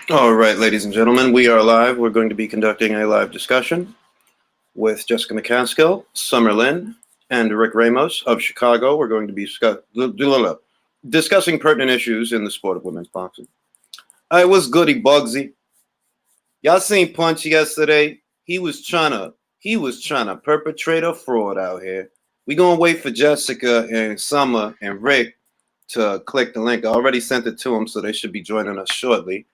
All right, ladies and gentlemen, we are live. We're going to be conducting a live discussion with Jessica Mccaskill, Summer Lynn, and Rick Ramos of Chicago. We're going to be discussing pertinent issues in the sport of women's boxing. Hey, what's goody, Bugsy? Y'all seen Punch yesterday? He was trying to perpetrate a fraud out here. We gonna wait for Jessica and Summer and Rick to click the link. I already sent it to them, so they should be joining us shortly.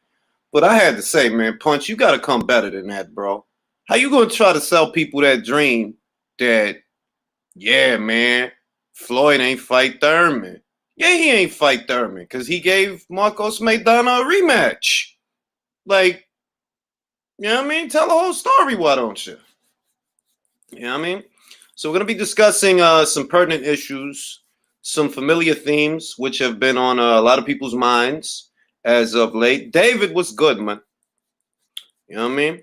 But I had to say, man, Punch, you got to come better than that, bro. How you going to try to sell people that dream that, yeah, man, Floyd ain't fight Thurman? Yeah, he ain't fight Thurman because he gave Marcos Maidana a rematch. Like, you know what I mean? Tell the whole story, why don't you? You know what I mean? So we're going to be discussing some pertinent issues, some familiar themes, which have been on a lot of people's minds as of late. David was good, man. You know what I mean?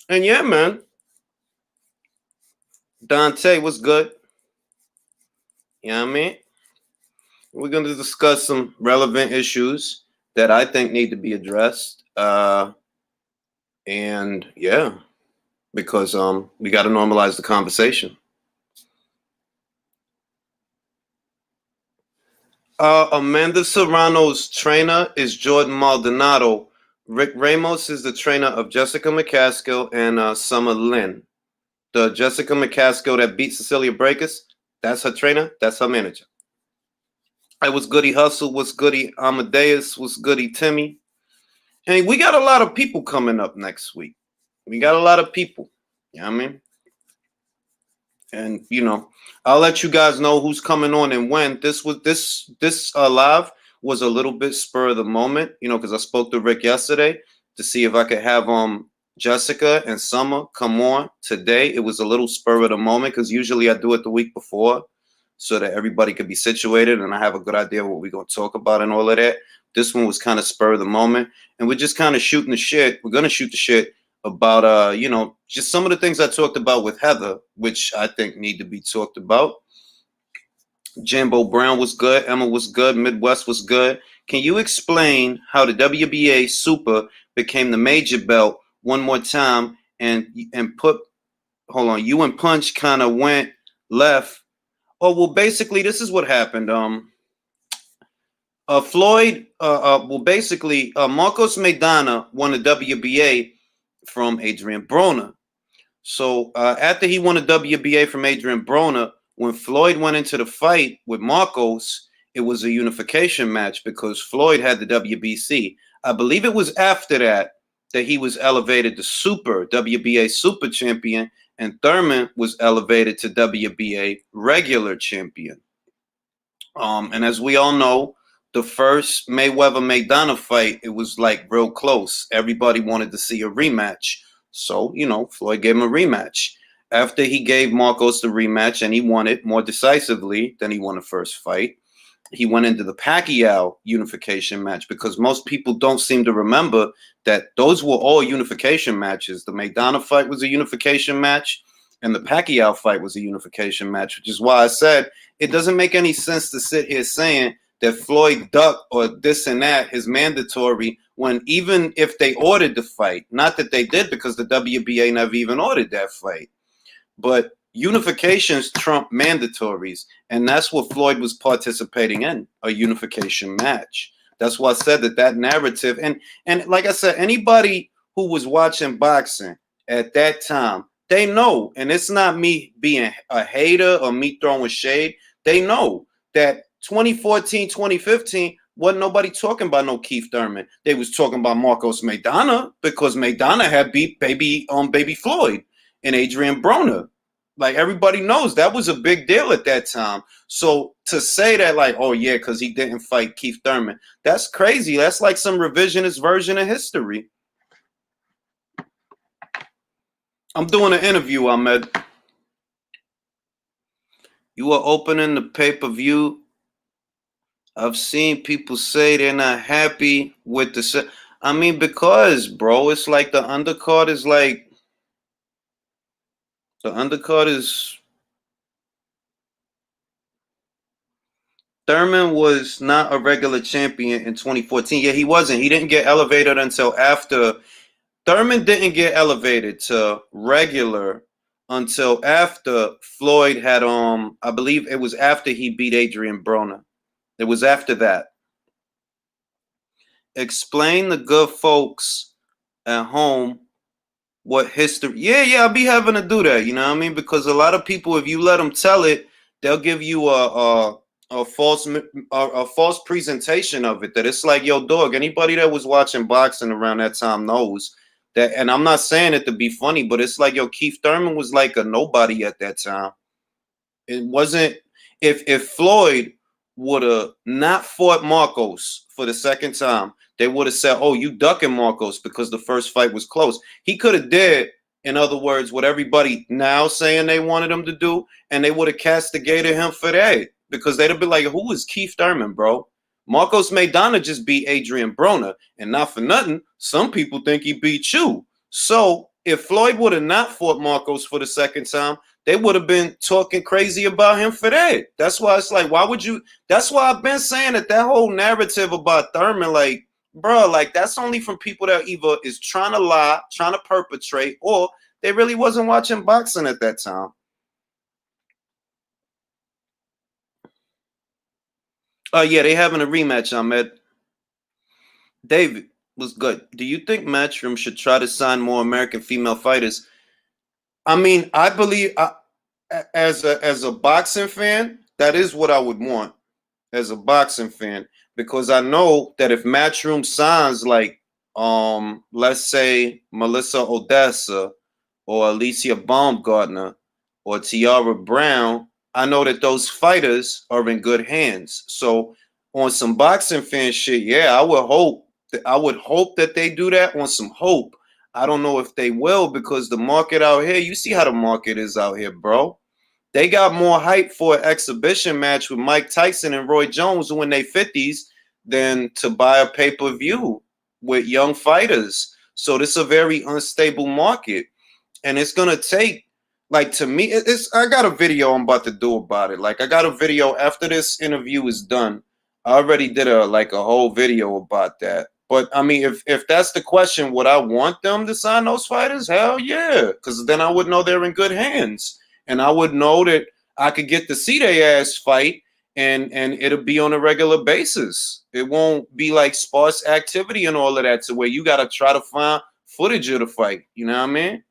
And yeah, man, Dante, what's good? You know what I mean? We're going to discuss some relevant issues that I think need to be addressed. And yeah, because we got to normalize the conversation. Amanda Serrano's trainer is Jordan Maldonado. Rick Ramos is the trainer of Jessica Mccaskill and Summer Lynn. The Jessica Mccaskill that beat Cecilia Brækhus, that's her trainer, that's her manager. Hey, what's goody Hustle? What's goody Amadeus? What's goody Timmy? Hey, we got a lot of people coming up next week. We got a lot of people. You know what I mean? And I'll let you guys know who's coming on and when. This live was a little bit spur of the moment, because I spoke to Rick yesterday to see if I could have Jessica and Summer come on today. It was a little spur of the moment because usually I do it the week before, so that everybody could be situated and I have a good idea of what we're going to talk about and all of that. This one was kind of spur of the moment, and we're just kind of shooting the shit. We're going to shoot the shit about, just some of the things I talked about with Heather, which I think need to be talked about. Jambo Brown was good. Emma was good. Midwest was good. Can you explain how the WBA Super became the major belt one more time and hold on, you and Punch kind of went left. Oh, well, basically, this is what happened. Floyd, Marcos Maidana won the WBA from Adrian Broner. So after he won the WBA from Adrian Broner, when Floyd went into the fight with Marcos, it was a unification match because Floyd had the WBC. I believe it was after that he was elevated to WBA Super Champion, and Thurman was elevated to WBA Regular Champion. And as we all know, the first Mayweather-Maidana fight, it was like real close. Everybody wanted to see a rematch. So, Floyd gave him a rematch. After he gave Marcos the rematch and he won it more decisively than he won the first fight, he went into the Pacquiao unification match because most people don't seem to remember that those were all unification matches. The Maidana fight was a unification match and the Pacquiao fight was a unification match, which is why I said it doesn't make any sense to sit here saying that Floyd duck or this and that is mandatory when even if they ordered the fight, not that they did because the WBA never even ordered that fight, but unifications trump mandatories, and that's what Floyd was participating in, a unification match. That's why I said that narrative, and like I said, anybody who was watching boxing at that time, they know, and it's not me being a hater or me throwing shade. They know that 2014, 2015, wasn't nobody talking about no Keith Thurman. They was talking about Marcos Maidana because Maidana had beat baby Floyd and Adrian Broner. Like everybody knows that was a big deal at that time. So to say that like, oh yeah, because he didn't fight Keith Thurman, that's crazy. That's like some revisionist version of history. I'm doing an interview, Ahmed. You are opening the pay-per-view. I've seen people say they're not happy with the. I mean, because, bro, it's like the undercard is like. The undercard is. Thurman was not a regular champion in 2014. Yeah, he wasn't. He didn't get elevated until after. Thurman didn't get elevated to regular until after Floyd had I believe it was after he beat Adrian Broner. It was after that. Explain the good folks at home what history. Yeah, I'll be having to do that. You know what I mean? Because a lot of people, if you let them tell it, they'll give you a false presentation of it. That it's like, yo, dog. Anybody that was watching boxing around that time knows that. And I'm not saying it to be funny, but it's like, yo, Keith Thurman was like a nobody at that time. It wasn't. If Floyd would have not fought Marcos for the second time, they would have said, "Oh, you ducking Marcos because the first fight was close." He could have did, in other words, what everybody now saying they wanted him to do, and they would have castigated him for that because they'd have been like, "Who is Keith Thurman, bro?" Marcos Maidana just beat Adrian Broner, and not for nothing, some people think he beat you. So if Floyd would have not fought Marcos for the second time, they would have been talking crazy about him for that. That's why it's like, why would you? That's why I've been saying that whole narrative about Thurman, like, bro, like that's only from people that either is trying to lie, trying to perpetrate, or they really wasn't watching boxing at that time. Yeah, they having a rematch, Ahmed. David was good. Do you think Matchroom should try to sign more American female fighters? I mean, I believe as a boxing fan, that is what I would want as a boxing fan, because I know that if Matchroom signs like let's say Melissa Odessa or Alicia Baumgartner or Tiara Brown, I know that those fighters are in good hands. So on some boxing fan shit, yeah, I would hope that they do that on some hope. I don't know if they will, because the market out here, you see how the market is out here, bro. They got more hype for an exhibition match with Mike Tyson and Roy Jones who in their 50s than to buy a pay-per-view with young fighters. So this is a very unstable market. And it's gonna take, like, to me, it's I got a video I'm about to do about it. Like, I got a video after this interview is done. I already did a whole video about that. But I mean, if that's the question, would I want them to sign those fighters? Hell yeah, because then I would know they're in good hands, and I would know that I could get to see their ass fight, and it'll be on a regular basis. It won't be like sparse activity and all of that, to where you got to try to find footage of the fight. You know what I mean?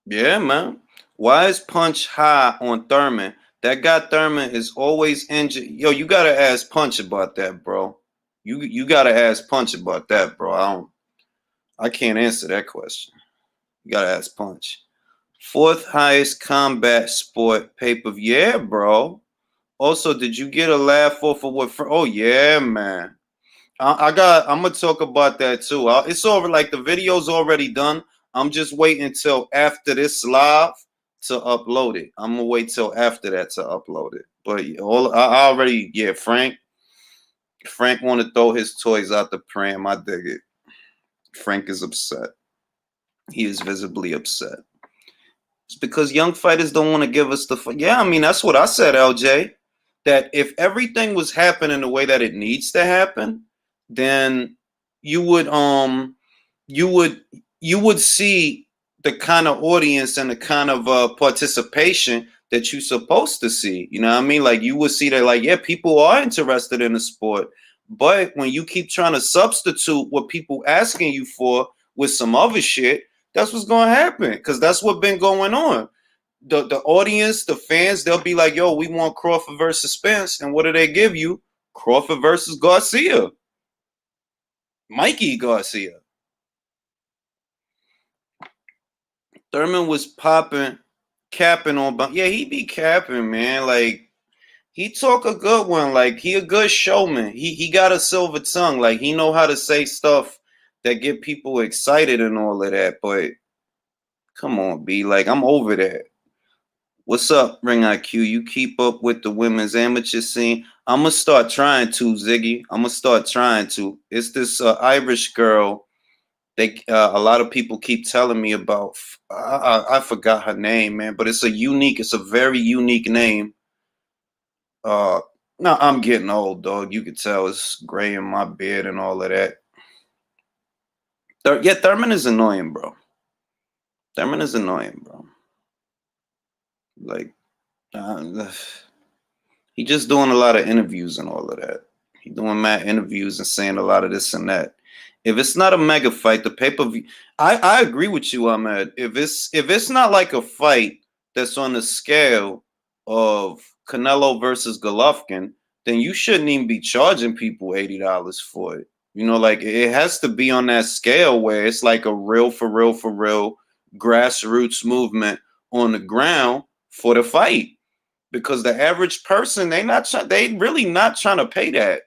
Yeah, man. Why is Punch high on Thurman? That guy Thurman is always injured. Yo, you gotta ask Punch about that, bro. You gotta ask Punch about that, bro. I can't answer that question. You gotta ask Punch. Fourth highest combat sport pay-per-view. Yeah, bro. Also, did you get a laugh off of what? Oh yeah, man. I'm gonna talk about that too. It's over. Like, the video's already done. I'm just waiting until after this live to upload it. I'm gonna wait till after that to upload it. But I already, yeah. Frank want to throw his toys out the pram. I dig it. Frank is upset. He is visibly upset. It's because young fighters don't want to give us the. Yeah, I mean, that's what I said, LJ. That if everything was happening the way that it needs to happen, then you would you would you would see the kind of audience and the kind of participation that you're supposed to see. You know what I mean? Like, you would see that, like, yeah, people are interested in the sport, but when you keep trying to substitute what people asking you for with some other shit, that's what's going to happen, because that's what's been going on. The audience, the fans, they'll be like, yo, we want Crawford versus Spence. And what do they give you? Crawford versus Garcia. Mikey Garcia. Thurman was popping, capping on, but yeah, he be capping, man. Like, he talk a good one. Like, he a good showman. He got a silver tongue. Like, he know how to say stuff that get people excited and all of that. But come on, B. Like, I'm over that. What's up, Ring IQ? You keep up with the women's amateur scene? I'm gonna start trying to, Ziggy. I'm gonna start trying to. It's this Irish girl. A lot of people keep telling me about. I forgot her name, man, but it's a very unique name. No, I'm getting old, dog. You could tell it's gray in my beard and all of that. Yeah, Thurman is annoying, bro. Thurman is annoying, bro. Like, he just doing a lot of interviews and all of that. He doing mad interviews and saying a lot of this and that. If it's not a mega fight, the pay-per-view, I agree with you, Ahmed. If it's not like a fight that's on the scale of Canelo versus Golovkin, then you shouldn't even be charging people $80 for it. You know, like it has to be on that scale where it's like a real for real grassroots movement on the ground for the fight. Because the average person, they really not trying to pay that.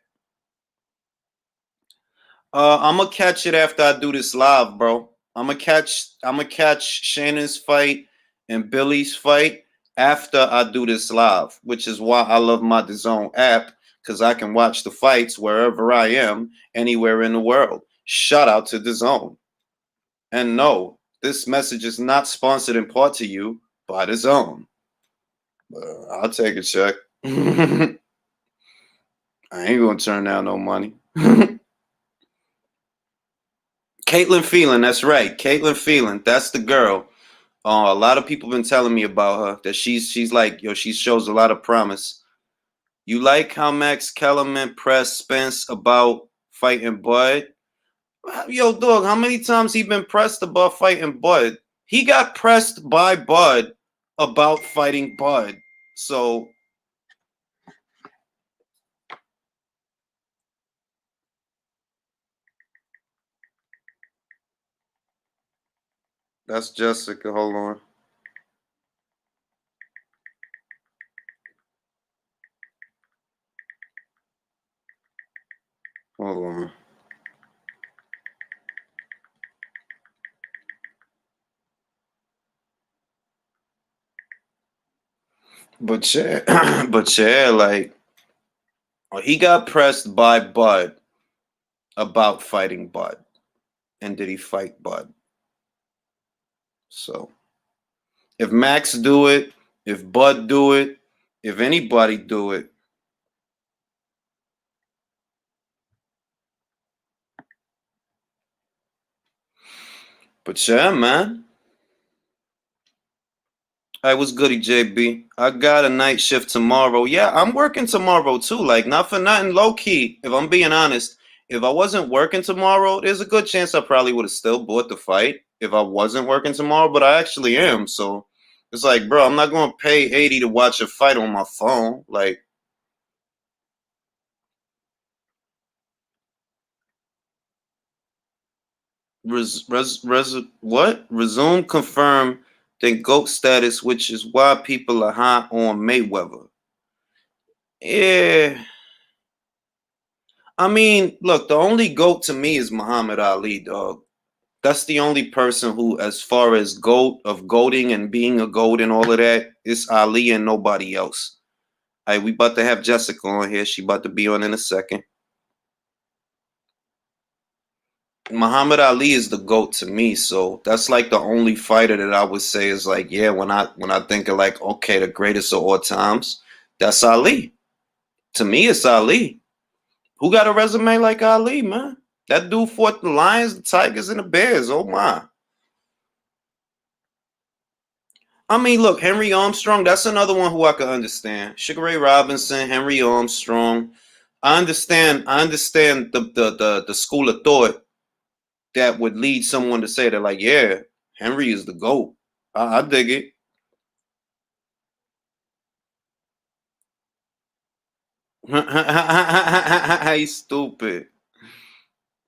I'm gonna catch it after I do this live, bro. I'm gonna catch Shannon's fight and Billy's fight after I do this live, which is why I love my DAZN app, because I can watch the fights wherever I am, anywhere in the world. Shout out to DAZN. And no, this message is not sponsored in part to you by DAZN. I'll take a check. I ain't gonna turn down no money. Caitlin Phelan, that's right. Caitlin Phelan, that's the girl. A lot of people been telling me about her that she's like, yo, she shows a lot of promise. You like how Max Kellerman pressed Spence about fighting Bud? Yo, dog, how many times he been pressed about fighting Bud? He got pressed by Bud about fighting Bud. So that's Jessica. Hold on. Hold on. But yeah, but yeah, like he got pressed by Bud about fighting Bud. And did he fight Bud? So if Max do it, if Bud do it, if anybody do it, but yeah, man. I was goody, JB. I got a night shift tomorrow. Yeah, I'm working tomorrow too. Like, not for nothing, low key. If I'm being honest, if I wasn't working tomorrow, there's a good chance I probably would have still bought the fight if I wasn't working tomorrow. But I actually am. So it's like, bro, I'm not going to pay 80 to watch a fight on my phone. Like, what? Resume confirm then GOAT status, which is why people are high on Mayweather. Yeah. I mean, look, the only GOAT to me is Muhammad Ali, dog. That's the only person who, as far as GOAT of goating and being a GOAT and all of that, it's Ali and nobody else. All right, we about to have Jessica on here. She about to be on in a second. Muhammad Ali is the GOAT to me, so that's like the only fighter that I would say is like, yeah, when I think of like, okay, the greatest of all times, that's Ali. To me, it's Ali. Who got a resume like Ali, man? That dude fought the Lions, the Tigers, and the Bears. Oh my. I mean, look, Henry Armstrong, that's another one who I could understand. Sugar Ray Robinson, Henry Armstrong. I understand the school of thought that would lead someone to say that, like, yeah, Henry is the GOAT. I dig it. He's stupid.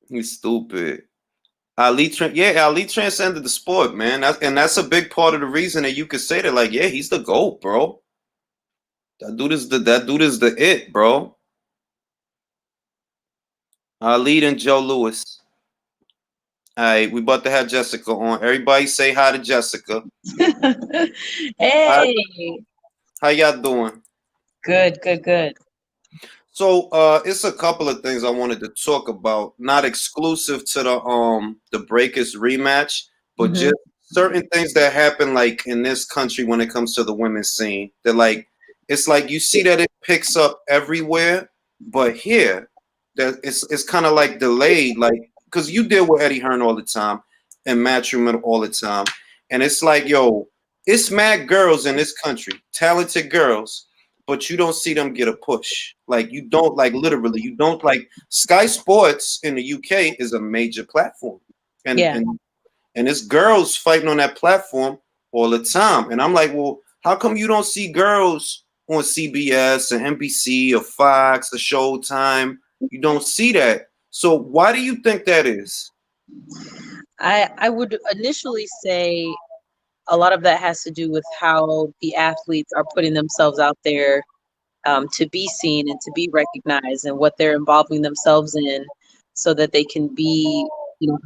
He's stupid. Ali transcended the sport, man. That's a big part of the reason that you could say that, like, yeah, he's the GOAT, bro. That dude is the it, bro. Ali and Joe Louis. All right, we about to have Jessica on. Everybody say hi to Jessica. Hi, Hey, how y'all doing? good, good, good. So it's a couple of things I wanted to talk about, not exclusive to the Brækhus rematch, but Hmm. just certain things that happen like in this country when it comes to the women's scene. That like it's like you see that it picks up everywhere, but here, that it's kind of like delayed, like because you deal with Eddie Hearn all the time and Matchroom all the time, and it's like, yo, it's mad girls in this country, talented girls, but you don't see them get a push. Like you don't, like literally, you don't, like Sky Sports in the UK is a major platform, and Yeah. and it's girls fighting on that platform all the time. And I'm like, well, how come you don't see girls on CBS or NBC or Fox or Showtime? You don't see that. So why do you think that is? I would initially say a lot of that has to do with how the athletes are putting themselves out there to be seen and to be recognized, and what they're involving themselves in, so that they can be,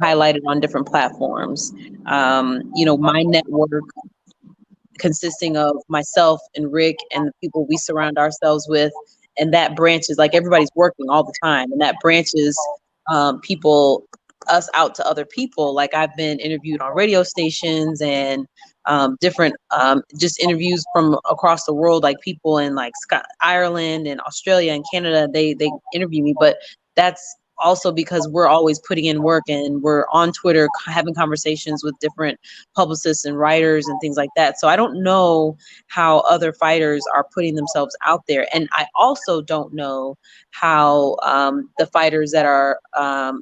highlighted on different platforms. My network, consisting of myself and Rick and the people we surround ourselves with, and that branches, like, everybody's working all the time, and that branches people us out to other people. Like, I've been interviewed on radio stations and different just interviews from across the world, like people in like Ireland and Australia and Canada. They interview me, but that's also because we're always putting in work, and we're on Twitter having conversations with different publicists and writers and things like that. So I don't know how other fighters are putting themselves out there, and I also don't know how the fighters that are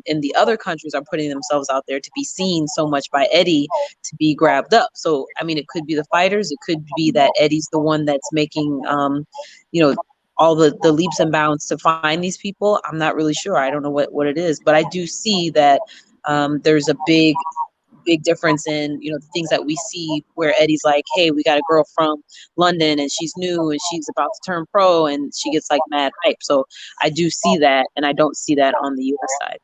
in the other countries are putting themselves out there to be seen so much by Eddie, to be grabbed up. So I mean, it could be the fighters, it could be that Eddie's the one that's making all the leaps and bounds to find these people. I'm not really sure. I don't know what it is, but I do see that there's a big difference in, the things that we see, where Eddie's like, hey, we got a girl from London and she's new and she's about to turn pro, and she gets like mad hype. So I do see that, and I don't see that on the US side.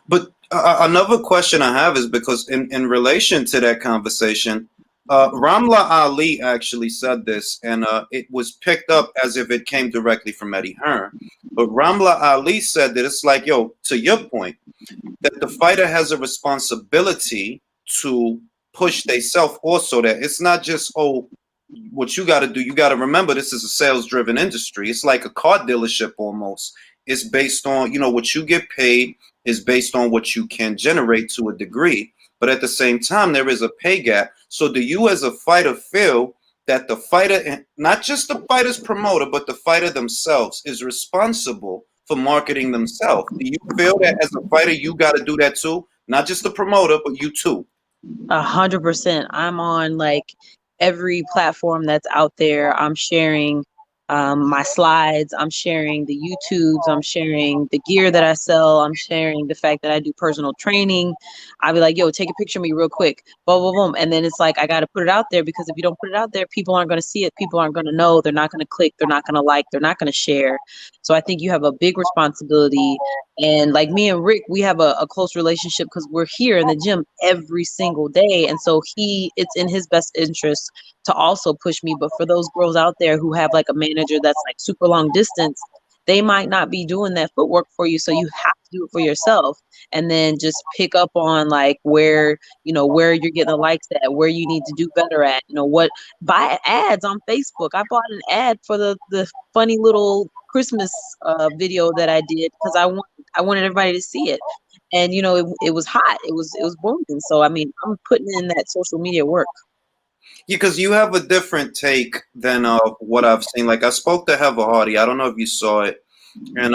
But another question I have is because in relation to that conversation, Ramla Ali actually said this, and it was picked up as if it came directly from Eddie Hearn. But Ramla Ali said that it's like, yo, to your point, that the fighter has a responsibility to push themselves also, that it's not just, oh, what you got to do, you got to remember this is a sales driven industry. It's like a car dealership almost. It's based on, what you get paid is based on what you can generate to a degree, but at the same time there is a pay gap. So do you as a fighter feel that the fighter, not just the fighter's promoter, but the fighter themselves is responsible for marketing themselves? Do you feel that as a fighter you got to do that too? Not just the promoter, but you too. 100%. I'm on like every platform that's out there. I'm sharing my slides. I'm sharing the YouTubes. I'm sharing the gear that I sell. I'm sharing the fact that I do personal training. I'll be like, yo, take a picture of me real quick. Boom, boom, boom. And then it's like, I got to put it out there, because if you don't put it out there, people aren't going to see it. People aren't going to know. They're not going to click. They're not going to like. They're not going to share. So I think you have a big responsibility. And like me and Rick, we have a close relationship because we're here in the gym every single day. And so it's in his best interest to also push me. But for those girls out there who have like a manager that's like super long distance, they might not be doing that footwork for you. So you have to do it for yourself, and then just pick up on like where you're getting the likes at, where you need to do better at, buy ads on Facebook. I bought an ad for the funny little Christmas video that I did, because I wanted everybody to see it. And it was hot. It was booming. So I mean, I'm putting in that social media work. Yeah, because you have a different take than what I've seen. Like I spoke to Heather Hardy. I don't know if you saw it, and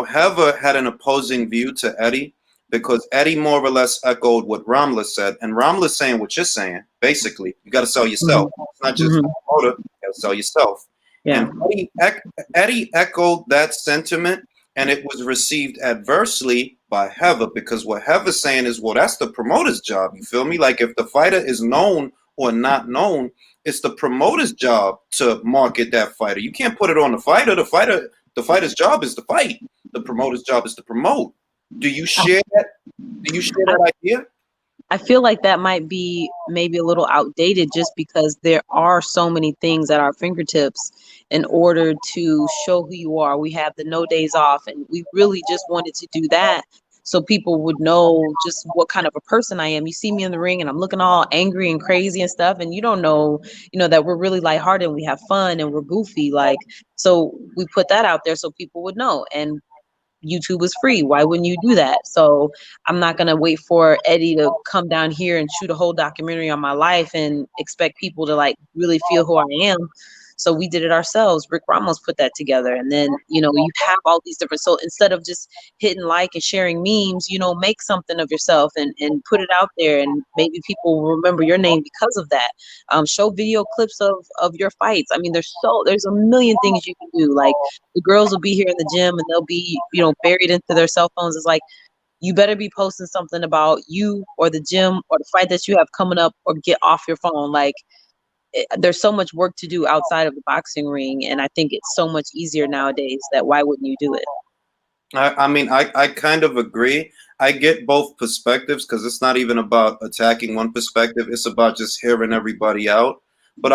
Heather had an opposing view to Eddie, because Eddie more or less echoed what Ramla said, and Ramla's saying what you're saying. Basically, you got to sell yourself. Mm-hmm. It's not just promoter. You got to sell yourself. Yeah. And Eddie echoed that sentiment, and it was received adversely by Heather, because what Heather's saying is, well, that's the promoter's job. You feel me? Like if the fighter is known or not known, it's the promoter's job to market that fighter. You can't put it on the fighter. The fighter's job is to fight. The promoter's job is to promote. Do you share that? Do you share that idea? I feel like that might be maybe a little outdated, just because there are so many things at our fingertips in order to show who you are. We have the no days off, and we really just wanted to do that so people would know just what kind of a person I am. You see me in the ring and I'm looking all angry and crazy and stuff, and you don't know, that we're really lighthearted and we have fun and we're goofy. Like, so we put that out there so people would know. And YouTube is free. Why wouldn't you do that? So I'm not going to wait for Eddie to come down here and shoot a whole documentary on my life and expect people to like really feel who I am. So we did it ourselves. Rick Ramos put that together. And then, you have all these different, so instead of just hitting like and sharing memes, make something of yourself and put it out there. And maybe people will remember your name because of that. Show video clips of your fights. I mean, there's a million things you can do. Like, the girls will be here in the gym and they'll be, buried into their cell phones. It's like, you better be posting something about you or the gym or the fight that you have coming up, or get off your phone. Like, there's so much work to do outside of the boxing ring. And I think it's so much easier nowadays that why wouldn't you do it? I mean, I kind of agree. I get both perspectives, because it's not even about attacking one perspective. It's about just hearing everybody out. But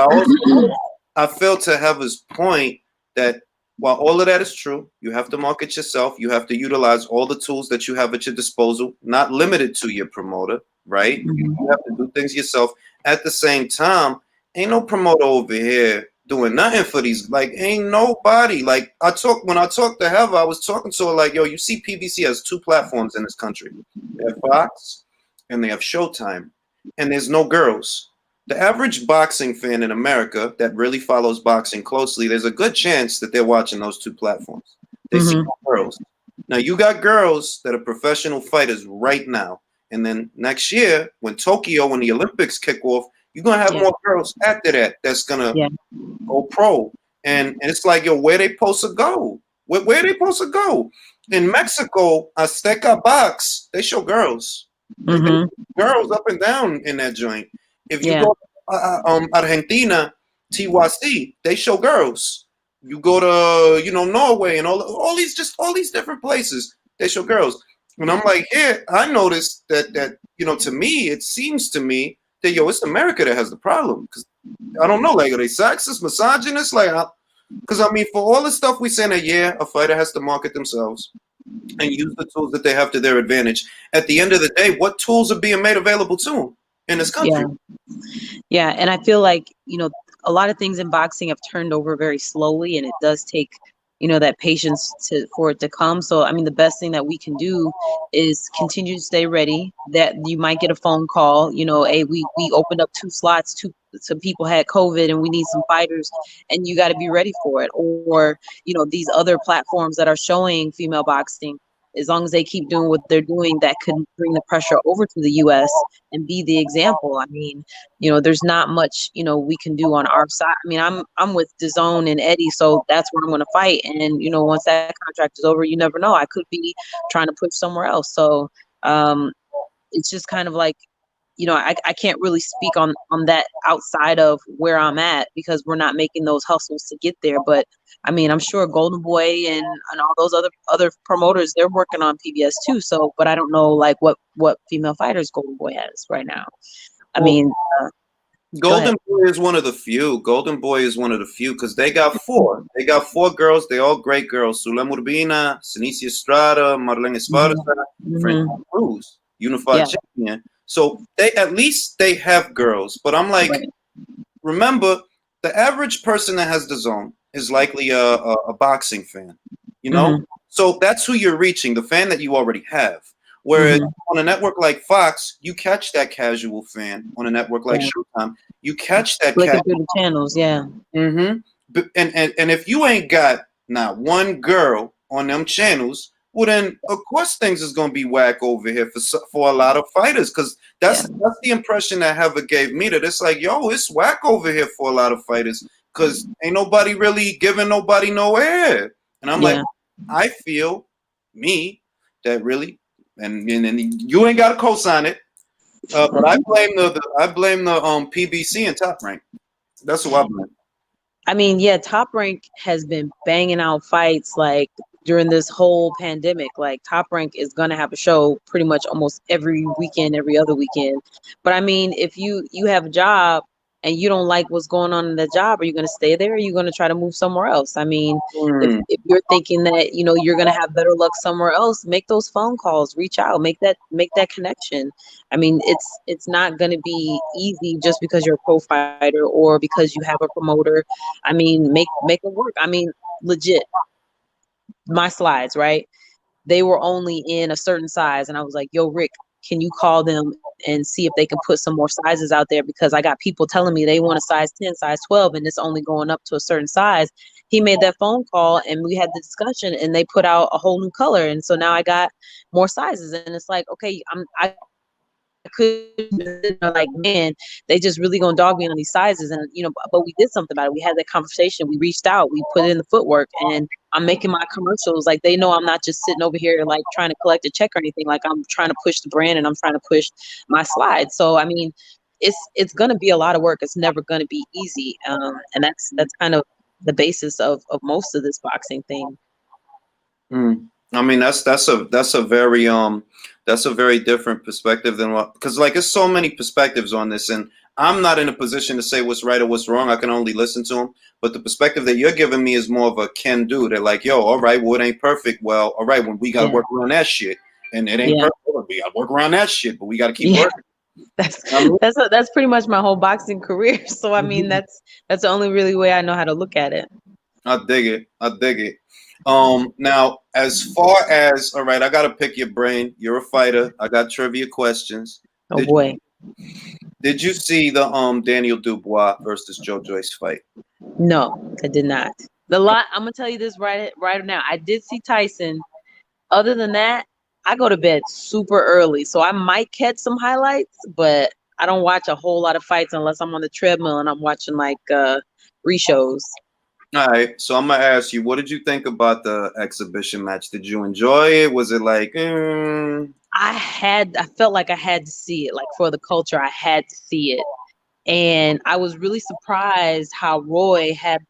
I feel to have his point that while all of that is true, you have to market yourself. You have to utilize all the tools that you have at your disposal, not limited to your promoter, right? You have to do things yourself. At the same time, ain't no promoter over here doing nothing for these. Like, ain't nobody. Like, when I talked to Heather, I was talking to her like, yo, you see, PBC has 2 platforms in this country. They have Fox and they have Showtime, and there's no girls. The average boxing fan in America that really follows boxing closely, there's a good chance that they're watching those 2 platforms. They see no girls. Now, you got girls that are professional fighters right now. And then next year, when the Olympics kick off, you're going to have more girls after that that's going to go pro. And it's like, yo, where they supposed to go? Where they supposed to go? In Mexico, Azteca Box, they show girls. They girls up and down in that joint. If you go to Argentina, TYC, they show girls. You go to, Norway and all these different places, they show girls. And I'm like, here, I noticed that, to me, it seems to me that, it's America that has the problem. Because I don't know, like, are they sexist, misogynist? Like, because, I mean, for all the stuff we say a fighter has to market themselves and use the tools that they have to their advantage. At the end of the day, what tools are being made available to them in this country? Yeah, and I feel like, a lot of things in boxing have turned over very slowly, and it does take, that patience for it to come. So, I mean, the best thing that we can do is continue to stay ready. That you might get a phone call, hey, we opened up 2 slots, some people had COVID and we need some fighters, and you got to be ready for it. Or, these other platforms that are showing female boxing, as long as they keep doing what they're doing, that could bring the pressure over to the U.S. and be the example. I mean, there's not much, we can do on our side. I mean, I'm with DAZN and Eddie, so that's where I'm going to fight. And, once that contract is over, you never know. I could be trying to push somewhere else. So it's just kind of like, I can't really speak on that outside of where I'm at, because we're not making those hustles to get there. But I mean, I'm sure Golden Boy and all those other promoters, they're working on PBS too. So, but I don't know like what female fighters Golden Boy has right now. I mean, Golden Boy is one of the few. Golden Boy is one of the few because they got 4. They got 4 girls. They all great girls. Sulem Urbina, Sinicia Estrada, Marlene Esparza, Frank Cruz, unified champion. So at least they have girls. But I'm like, remember, the average person that has DAZN is likely a boxing fan, So that's who you're reaching, the fan that you already have. Whereas on a network like Fox, you catch that casual fan. On a network like Showtime, you catch that casual the channels, And if you ain't got not one girl on them channels, well then of course things is gonna be whack over here for a lot of fighters, because that's the impression that Heather gave me, that it's like, yo, it's whack over here for a lot of fighters because ain't nobody really giving nobody no air. And I'm like, I feel that really. And you ain't got to co-sign it, but I blame the PBC and Top Rank. That's what I blame. I mean, Top Rank has been banging out fights like during this whole pandemic. Like, Top Rank is gonna have a show pretty much almost every weekend, every other weekend. But I mean, if you have a job and you don't like what's going on in the job, are you going to stay there? Or are you going to try to move somewhere else? I mean, if you're thinking that, you know, you're going to have better luck somewhere else, make those phone calls, reach out, make that connection. I mean, it's not going to be easy just because you're a pro fighter or because you have a promoter. I mean, make it work. I mean, legit, my slides, right? They were only in a certain size, and I was like, yo, Rick, can you call them and see if they can put some more sizes out there, because I got people telling me they want a size 10, size 12, and it's only going up to a certain size. He made that phone call and we had the discussion, and they put out a whole new color, and so now I got more sizes. And it's like, okay, I could, like, man, they just really gonna dog me on these sizes. And you know, but we did something about it. We had that conversation, we reached out, we put in the footwork, and I'm making my commercials. Like, they know I'm not just sitting over here like trying to collect a check or anything. Like, I'm trying to push the brand and I'm trying to push my slides. So I mean, it's gonna be a lot of work. It's never gonna be easy. And that's kind of the basis of most of this boxing thing. I mean, that's a very different perspective than what, because like there's so many perspectives on this, and I'm not in a position to say what's right or what's wrong. I can only listen to them. But the perspective that you're giving me is more of a can do. They're like, yo, all right, well, it ain't perfect. Well, all right, when we got to work around that shit, and it ain't perfect, we got to work around that shit, but we got to keep working. That's pretty much my whole boxing career. So I mean, that's the only really way I know how to look at it. I dig it. I dig it. Now, as far as, all right, I gotta pick your brain. You're a fighter. I got trivia questions. Oh boy. Did you see the Daniel Dubois versus Joe Joyce fight? No, I did not. I'm gonna tell you this right now. I did see Tyson. Other than that, I go to bed super early, so I might catch some highlights, but I don't watch a whole lot of fights unless I'm on the treadmill and I'm watching like re-shows. All right, so I'm gonna ask you, what did you think about the exhibition match? Did you enjoy it? Was it like? I felt like I had to see it, like for the culture, I had to see it, and I was really surprised how Roy had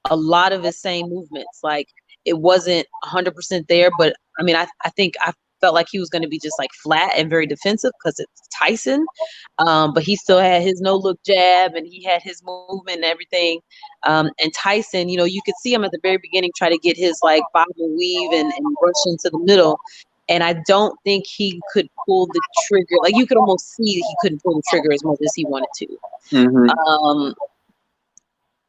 a lot of his same movements. Like, it wasn't 100% there, but I mean, I think I felt like he was going to be just like flat and very defensive because it's Tyson. But he still had his no look jab and he had his movement and everything. And Tyson, you know, you could see him at the very beginning try to get his like bob and weave and rush into the middle. And I don't think he could pull the trigger. Like, you could almost see he couldn't pull the trigger as much as he wanted to. Mm-hmm.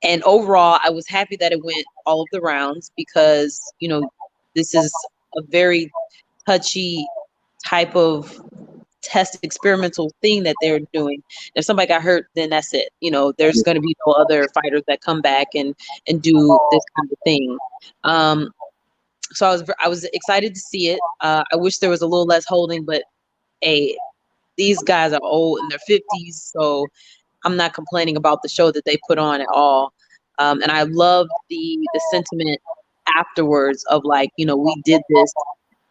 And overall, I was happy that it went all of the rounds because, you know, this is a very touchy type of test experimental thing that they're doing. If somebody got hurt, then that's it. You know, there's going to be no other fighters that come back and do this kind of thing. So I was excited to see it. I wish there was a little less holding, but hey, these guys are old in their 50s, so I'm not complaining about the show that they put on at all. And I love the sentiment afterwards of like, you know, we did this,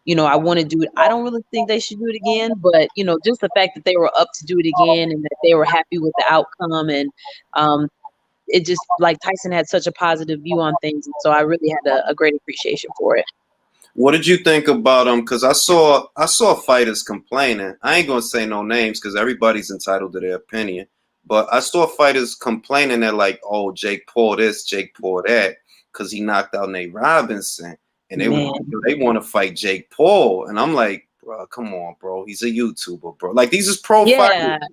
you know, I want to do it. I don't really think they should do it again, but you know, just the fact that they were up to do it again and that they were happy with the outcome, and it just, like, Tyson had such a positive view on things, and so I really had a great appreciation for it. What did you think about them? Because I saw fighters complaining. I ain't gonna say no names because everybody's entitled to their opinion. But I saw fighters complaining that like, oh, Jake Paul this, Jake Paul that, because he knocked out Nate Robinson, and they want to fight Jake Paul, and I'm like, bro, come on, bro, he's a YouTuber, bro. Like, these is pro fighters.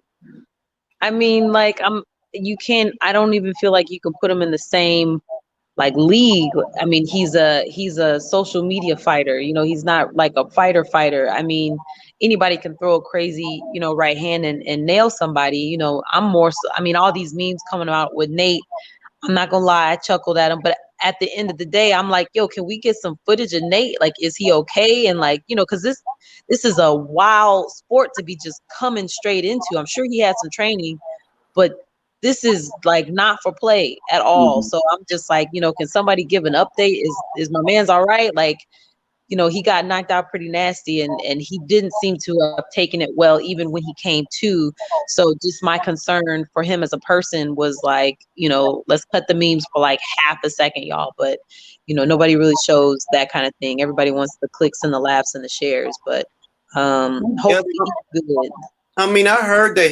I mean, like, I don't even feel like you can put him in the same like league. I mean, he's a social media fighter. You know, he's not like a fighter. I mean, anybody can throw a crazy, you know, right hand and nail somebody. You know, I mean, all these memes coming out with Nate, I'm not gonna lie, I chuckled at him, but at the end of the day, I'm like, yo, can we get some footage of Nate? Like, is he okay? And like, you know, because this is a wild sport to be just coming straight into. I'm sure he had some training, but this is like not for play at all. So I'm just like, you know, can somebody give an update? Is my man's all right? Like, you know, he got knocked out pretty nasty, and he didn't seem to have taken it well even when he came to. So just my concern for him as a person was like, you know, let's cut the memes for like half a second, y'all. But, you know, nobody really shows that kind of thing. Everybody wants the clicks and the laughs and the shares, but hopefully he's good. I mean, I heard that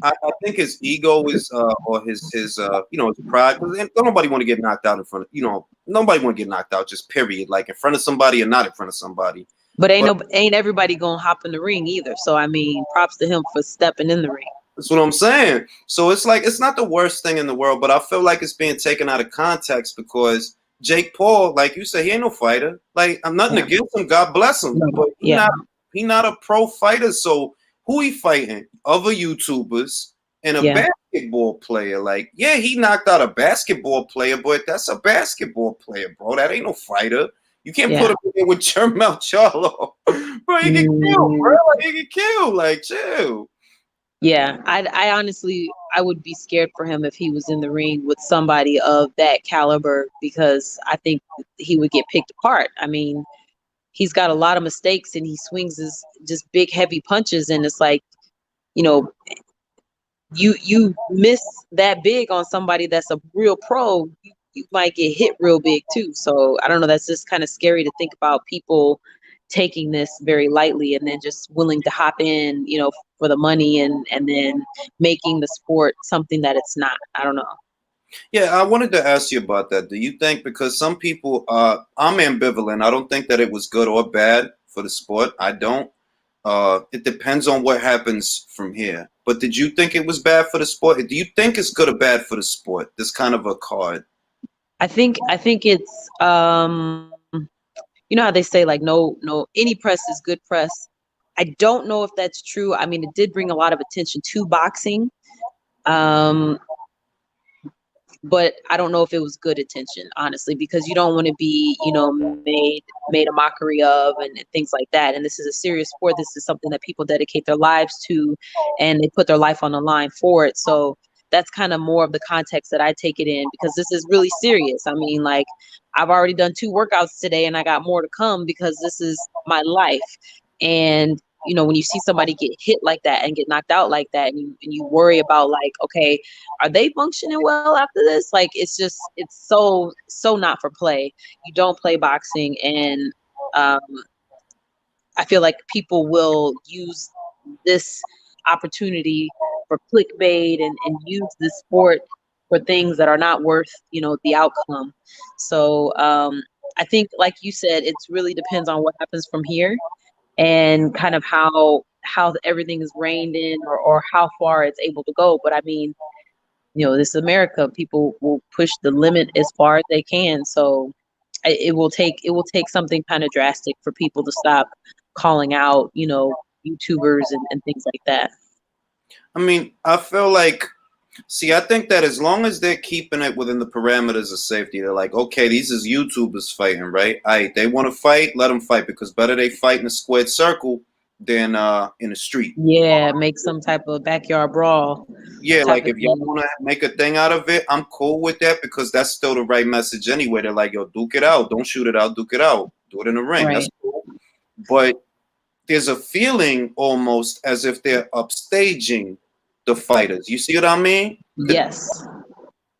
I think his ego is or his you know, his pride. Because nobody want to get knocked out in front of, you know, nobody want to get knocked out, just period, like in front of somebody or not in front of somebody. But But ain't everybody gonna hop in the ring either. So I mean, props to him for stepping in the ring. that's what I'm saying. So it's like, it's not the worst thing in the world, but I feel like it's being taken out of context because Jake Paul, like you said, he ain't no fighter. Like, I'm nothing Yeah. against him, God bless him, No. but Yeah. he not a pro fighter. So who he fighting? Other YouTubers and a Yeah. basketball player. Like, yeah, he knocked out a basketball player, but that's a basketball player, bro. That ain't no fighter. You can't Yeah. put him in with Jermel Charlo. Bro, he get killed, bro. Like, he get killed. Like, chill. Yeah, I honestly, I would be scared for him if he was in the ring with somebody of that caliber because I think he would get picked apart. I mean, he's got a lot of mistakes and he swings his just big heavy punches, and it's like, you know, you miss that big on somebody that's a real pro, you might get hit real big too. So I don't know, that's just kind of scary to think about people taking this very lightly and then just willing to hop in, you know, for the money and then making the sport something that it's not. I don't know. Yeah, I wanted to ask you about that. Do you think, because some people, I'm ambivalent. I don't think that it was good or bad for the sport. I don't. It depends on what happens from here. But did you think it was bad for the sport? Do you think it's good or bad for the sport? This kind of a card. I think it's you know how they say like no any press is good press. I don't know if that's true. I mean, it did bring a lot of attention to boxing. Um, but I don't know if it was good attention, honestly, because you don't want to be, you know, made a mockery of and things like that. And this is a serious sport. This is something that people dedicate their lives to, and they put their life on the line for it. So that's kind of more of the context that I take it in, because this is really serious. I mean, like, I've already done 2 workouts today and I got more to come because this is my life. And you know, when you see somebody get hit like that and get knocked out like that, and you worry about like, okay, are they functioning well after this? Like, it's so not for play. You don't play boxing, and um, I feel like people will use this opportunity for clickbait and use this sport for things that are not worth, you know, the outcome. So I think, like you said, it really depends on what happens from here and kind of how everything is reined in, or how far it's able to go. But I mean, you know, this is America. People will push the limit as far as they can. So it will take something kind of drastic for people to stop calling out, you know, YouTubers and things like that. I mean, I feel like, see, I think that as long as they're keeping it within the parameters of safety, they're like, okay, these is YouTubers fighting, right? They want to fight, let them fight, because better they fight in a squared circle than in the street. Yeah, make some type of backyard brawl Yeah, type like of if y'all thing. want to make a thing out of it, I'm cool with that because that's still the right message anyway. They're like, yo, duke it out. Don't shoot it out, duke it out. Do it in the ring. That's Right. cool. But there's a feeling almost as if they're upstaging the fighters. You see what I mean? Yes.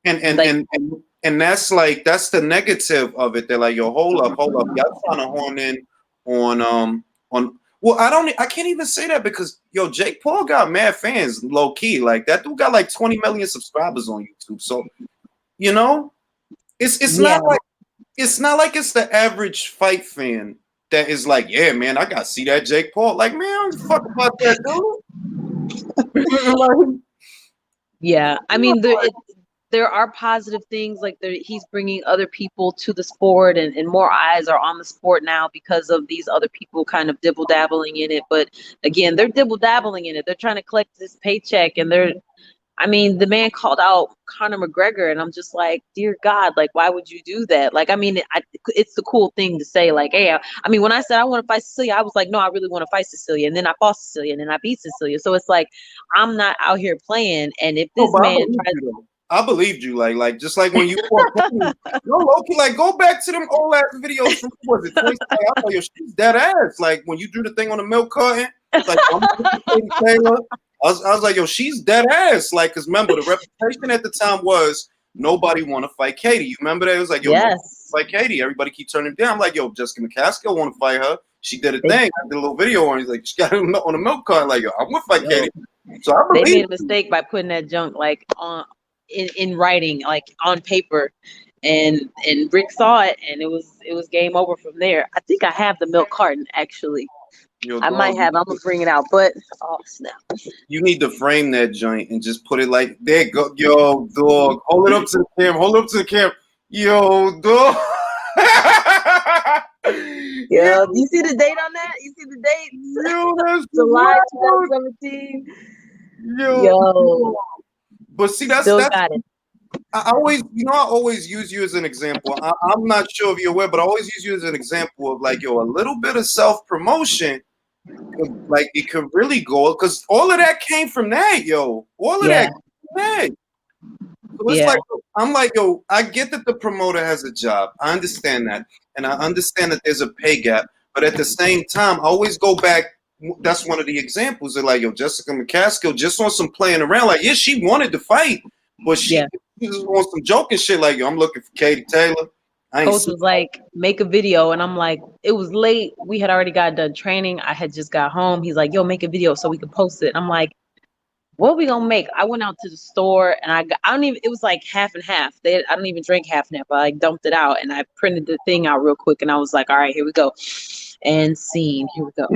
And and Like, and and, and that's like, that's the negative of it. They're like, yo, hold up. Y'all trying to hone in on well, I can't even say that because yo, Jake Paul got mad fans, low key. Like that dude got like 20 million subscribers on YouTube. So, you know, it's yeah. not like it's the average fight fan that is like, yeah, man, I gotta see that Jake Paul. Like, man, I don't give a fuck about that dude. Yeah. I mean, there are positive things, like he's bringing other people to the sport, and more eyes are on the sport now because of these other people kind of dibble dabbling in it. But again, they're dibble dabbling in it. They're trying to collect this paycheck, and I mean, the man called out Conor McGregor, and I'm just like, dear God, like, why would you do that? Like, I mean, it's the cool thing to say, like, hey, I mean, when I said I want to fight Cecilia, I was like, no, I really want to fight Cecilia, and then I fought Cecilia, and then I beat Cecilia. So it's like, I'm not out here playing, and if No, this but I man believed tries, you though. I believed you, like just like when you fought Tony. No, Loki, like go back to them old ass videos from, what was it 20? I was like, yo, she's dead ass. Like when you drew the thing on the milk carton, like I'm Taylor. I was like, yo, she's dead ass. Like, cause remember the reputation at the time was nobody want to fight Katie. You remember that? It was like, yo, nobody yes, fight Katie. Everybody keep turning down. I'm like, yo, Jessica Mccaskill want to fight her. She did a thing. I did a little video on. He's like, she got on a milk cart. Like, yo, I'm gonna fight Katie. So I They believe made a mistake by putting that junk like on in writing, like on paper, and Rick saw it, and it was game over from there. I think I have the milk carton actually. Yo, I might dog, have. I'm gonna bring it out, but oh snap! you need to frame that joint and just put it like there. Go, yo, dog, hold it up to the camera. Hold it up to the camera. Yo, dog. Yeah, you see the date on that? You see the date? Yo, that's July wild. 2017. Yo. But see, that's got it. I always, I always use you as an example. I'm not sure if you're aware, but I always use you as an example of like, yo, a little bit of self promotion, like it could really go because all of that came from that, yo. All of that came from that. So it's like I'm like, yo, I get that the promoter has a job. I understand that, and I understand that there's a pay gap. But at the same time, I always go back. That's one of the examples. They're like, yo, Jessica Mccaskill just on some playing around. Like, yeah, she wanted to fight, but she just on some joking shit. Like, yo, I'm looking for Katie Taylor. Coach was like, make a video, and I'm like, it was late. We had already got done training. I had just got home. He's like, yo, make a video so we can post it. I'm like, what are we gonna make? I went out to the store and I don't even, it was like half and half. I don't even drink half and half. I like dumped it out and I printed the thing out real quick and I was like, all right, here we go. And scene, here we go.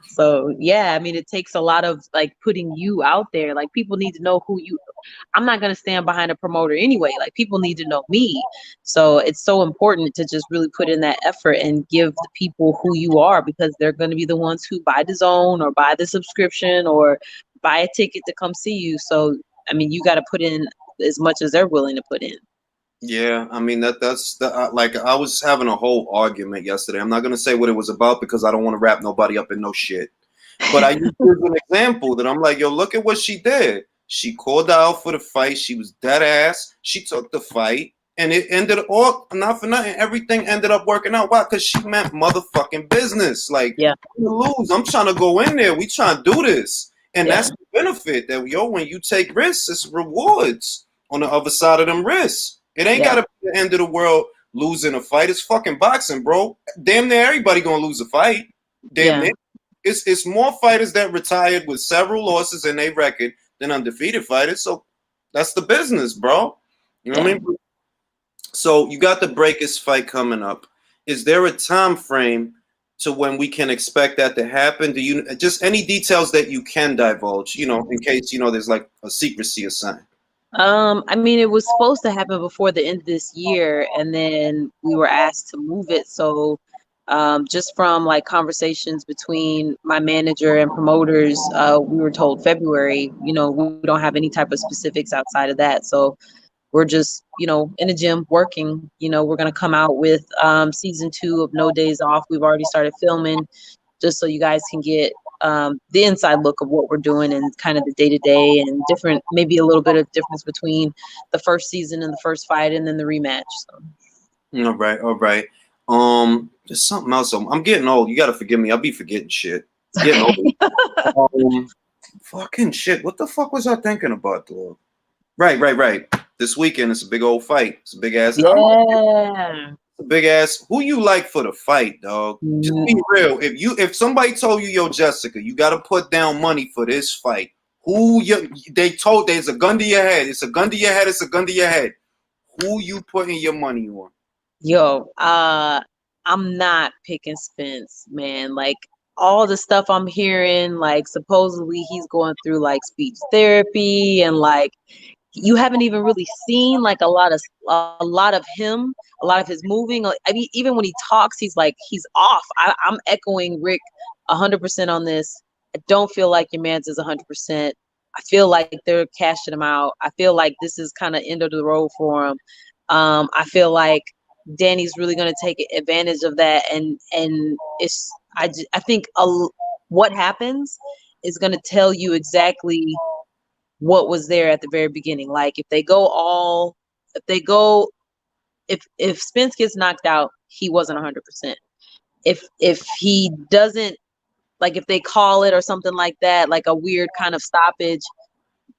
So yeah, I mean, it takes a lot of like putting you out there. Like people need to know who you, I'm not going to stand behind a promoter anyway. Like people need to know me. So it's so important to just really put in that effort and give the people who you are, because they're going to be the ones who buy the zone or buy the subscription or buy a ticket to come see you. So, I mean, you got to put in as much as they're willing to put in. Yeah, I mean that's like I was having a whole argument yesterday. I'm not gonna say what it was about because I don't want to wrap nobody up in no shit. But I used an example that I'm like, yo, look at what she did. She called out for the fight. She was dead ass. She took the fight, and it ended all not for nothing. Everything ended up working out. Why? Because she meant motherfucking business. Like, yeah, lose. I'm trying to go in there. We trying to do this, and that's the benefit that when you take risks, it's rewards on the other side of them risks. It ain't gotta be the end of the world losing a fight. It's fucking boxing, bro. Damn near everybody gonna lose a fight. Damn near. It's more fighters that retired with several losses in their record than undefeated fighters. So that's the business, bro. You know what I mean? So you got the Brækhus fight coming up. Is there a time frame to when we can expect that to happen? Do you just any details that you can divulge? In case there's like a secrecy assigned. I mean, it was supposed to happen before the end of this year, and then we were asked to move it. So, just from like conversations between my manager and promoters, we were told February. We don't have any type of specifics outside of that. So we're just, in the gym working. We're gonna come out with season 2 of No Days Off. We've already started filming, just so you guys can get the inside look of what we're doing and kind of the day-to-day and different, maybe a little bit of difference between the first season and the first fight and then the rematch. So. All right. There's something else. I'm getting old. You gotta forgive me. I'll be forgetting shit. Getting old. Fucking shit. What the fuck was I thinking about, dog? Right. This weekend it's a big old fight. It's a big ass. Yeah. Big ass. Who you like for the fight, dog? Just be real. If somebody told you, yo, Jessica, you got to put down money for this fight. They told there's a gun to your head. It's a gun to your head. It's a gun to your head. Who you putting your money on? Yo, I'm not picking Spence, man. Like all the stuff I'm hearing, like supposedly he's going through like speech therapy and like you haven't even really seen like a lot of him, a lot of his moving. I mean, even when he talks, he's off. I'm echoing Rick 100% on this. I don't feel like your man's is 100%. I feel like they're cashing him out. I feel like this is kind of end of the road for him. I feel like Danny's really going to take advantage of that, and it's I think what happens is going to tell you exactly what was there at the very beginning. Like if Spence gets knocked out, he wasn't 100%. If he doesn't, like if they call it or something like that, like a weird kind of stoppage,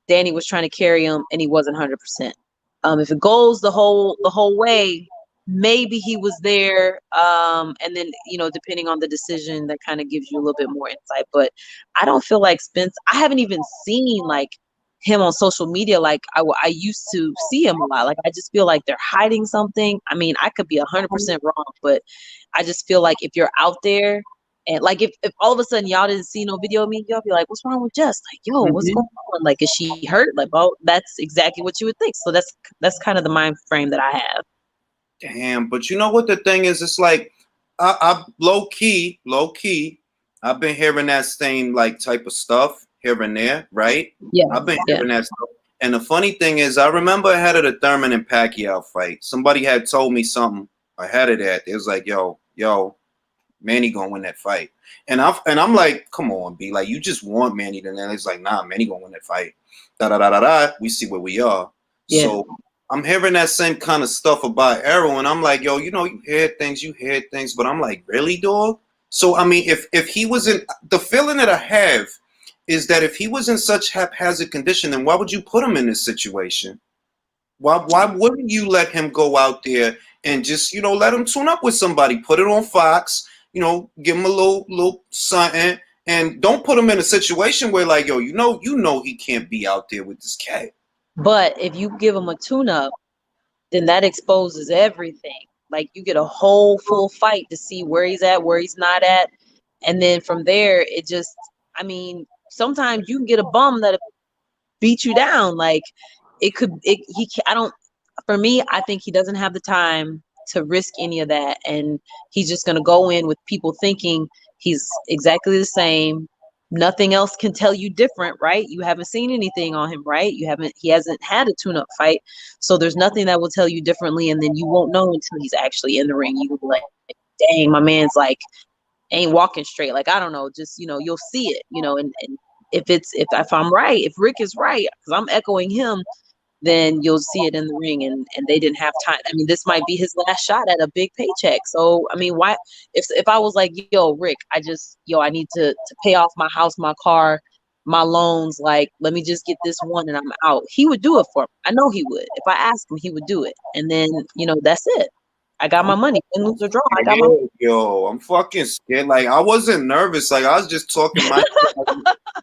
Danny was trying to carry him and he wasn't 100%. If it goes the whole way, maybe he was there. And then, depending on the decision, that kind of gives you a little bit more insight. But I don't feel like Spence, I haven't even seen like him on social media like I used to see him a lot. Like I just feel like they're hiding something. I mean, I could be 100% wrong, but I just feel like if you're out there and like if all of a sudden y'all didn't see no video of me, y'all be like, what's wrong with Jess? Like, yo, what's going on? Like, is she hurt? Like, well, that's exactly what you would think. So that's kind of the mind frame that I have. Damn, but you know what the thing is? It's like I low key, I've been hearing that same like type of stuff here and there, right? Yeah. I've been hearing that stuff. And the funny thing is, I remember ahead of the Thurman and Pacquiao fight, somebody had told me something ahead of that. It was like, yo, Manny gonna win that fight. And I'm like, come on, B, like you just want Manny to win. It's like, nah, Manny gonna win that fight. Da da da da da. We see where we are. Yeah. So I'm hearing that same kind of stuff about Errol, and I'm like, yo, you hear things, but I'm like, really, dog? So I mean, if he was in the feeling that I have is that if he was in such haphazard condition, then why would you put him in this situation? Why wouldn't you let him go out there and just let him tune up with somebody, put it on Fox, give him a little something, and don't put him in a situation where like, yo, he can't be out there with this cat. But if you give him a tune-up, then that exposes everything. Like you get a whole full fight to see where he's at, where he's not at. And then from there, sometimes you can get a bum that'll beat you down. Like for me, I think he doesn't have the time to risk any of that. And he's just going to go in with people thinking he's exactly the same. Nothing else can tell you different, right? You haven't seen anything on him, right? He hasn't had a tune-up fight. So there's nothing that will tell you differently. And then you won't know until he's actually in the ring. You'll be like, dang, my man's like, ain't walking straight. Like, I don't know, just, you'll see it, and if I'm right, if Rick is right, because I'm echoing him, then you'll see it in the ring. And they didn't have time. I mean, this might be his last shot at a big paycheck. So, I mean, why, if I was like, yo, Rick, I need to pay off my house, my car, my loans, like, let me just get this one and I'm out. He would do it for me. I know he would. If I asked him, he would do it. And then, that's it. I got my money. Win, lose, or draw. I got my money. Yo, I'm fucking scared. Like, I wasn't nervous. Like, I was just talking my